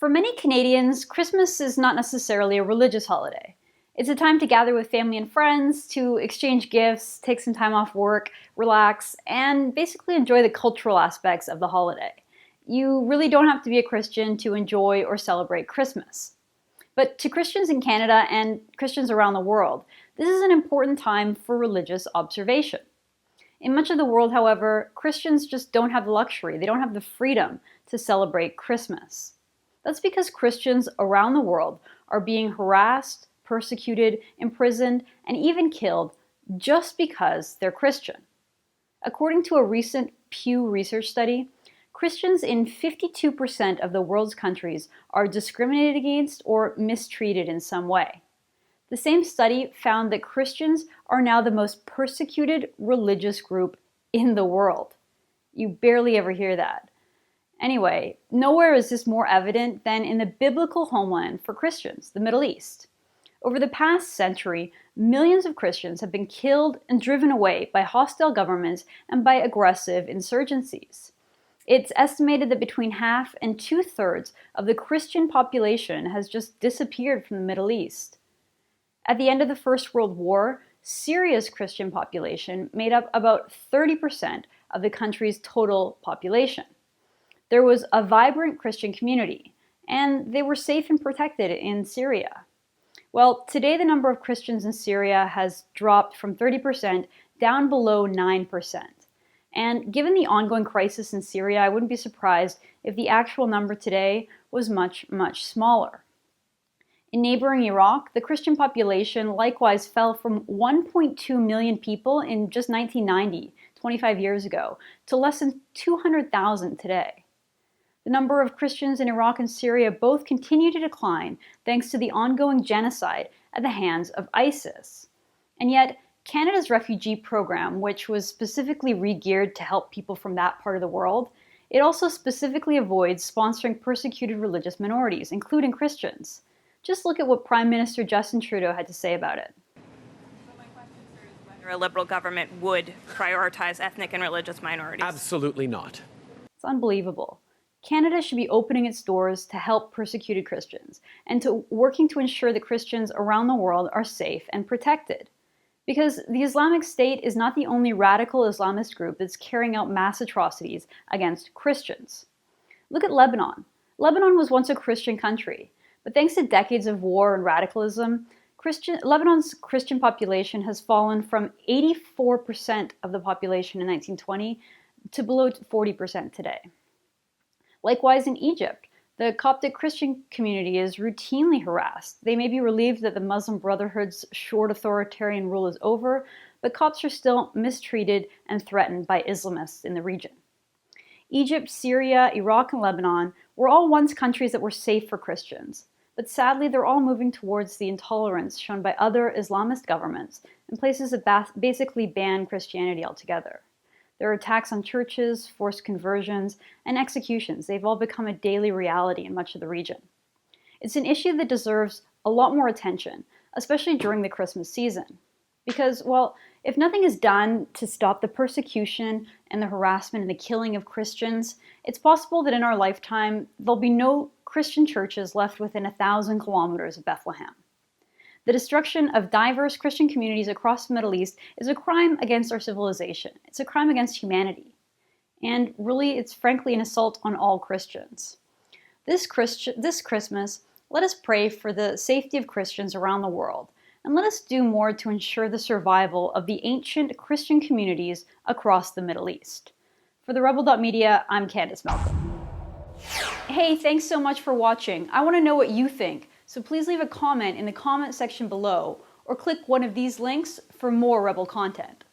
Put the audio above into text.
For many Canadians, Christmas is not necessarily a religious holiday. It's a time to gather with family and friends, to exchange gifts, take some time off work, relax, and basically enjoy the cultural aspects of the holiday. You really don't have to be a Christian to enjoy or celebrate Christmas. But to Christians in Canada and Christians around the world, this is an important time for religious observation. In much of the world, however, Christians just don't have the luxury, they don't have the freedom to celebrate Christmas. That's because Christians around the world are being harassed, persecuted, imprisoned, and even killed just because they're Christian. According to a recent Pew Research study, Christians in 52% of the world's countries are discriminated against or mistreated in some way. The same study found that Christians are now the most persecuted religious group in the world. You barely ever hear that. Anyway, nowhere is this more evident than in the biblical homeland for Christians, the Middle East. Over the past century, millions of Christians have been killed and driven away by hostile governments and by aggressive insurgencies. It's estimated that between half and two-thirds of the Christian population has just disappeared from the Middle East. At the end of the First World War, Syria's Christian population made up about 30% of the country's total population. There was a vibrant Christian community, and they were safe and protected in Syria. Well, today the number of Christians in Syria has dropped from 30% down below 9%. And given the ongoing crisis in Syria, I wouldn't be surprised if the actual number today was much, much smaller. In neighboring Iraq, the Christian population likewise fell from 1.2 million people in just 1990, 25 years ago, to less than 200,000 today. The number of Christians in Iraq and Syria both continue to decline thanks to the ongoing genocide at the hands of ISIS. And yet, Canada's refugee program, which was specifically re-geared to help people from that part of the world, it also specifically avoids sponsoring persecuted religious minorities, including Christians. Just look at what Prime Minister Justin Trudeau had to say about it. So my question, sir, is whether a Liberal government would prioritize ethnic and religious minorities. Absolutely not. It's unbelievable. Canada should be opening its doors to help persecuted Christians and to working to ensure that Christians around the world are safe and protected. Because the Islamic State is not the only radical Islamist group that's carrying out mass atrocities against Christians. Look at Lebanon. Lebanon was once a Christian country, but thanks to decades of war and radicalism, Lebanon's Christian population has fallen from 84% of the population in 1920 to below 40% today. Likewise, in Egypt, the Coptic Christian community is routinely harassed. They may be relieved that the Muslim Brotherhood's short authoritarian rule is over, but Copts are still mistreated and threatened by Islamists in the region. Egypt, Syria, Iraq, and Lebanon were all once countries that were safe for Christians, but sadly they're all moving towards the intolerance shown by other Islamist governments in places that basically ban Christianity altogether. There are attacks on churches, forced conversions, and executions. They've all become a daily reality in much of the region. It's an issue that deserves a lot more attention, especially during the Christmas season. Because, well, if nothing is done to stop the persecution and the harassment and the killing of Christians, it's possible that in our lifetime, there'll be no Christian churches left within 1,000 kilometers of Bethlehem. The destruction of diverse Christian communities across the Middle East is a crime against our civilization. It's a crime against humanity. And really, it's frankly an assault on all Christians. This Christmas, let us pray for the safety of Christians around the world, and let us do more to ensure the survival of the ancient Christian communities across the Middle East. For the Rebel.media, I'm Candace Malcolm. Hey, thanks so much for watching. I want to know what you think. So please leave a comment in the comment section below or click one of these links for more Rebel content.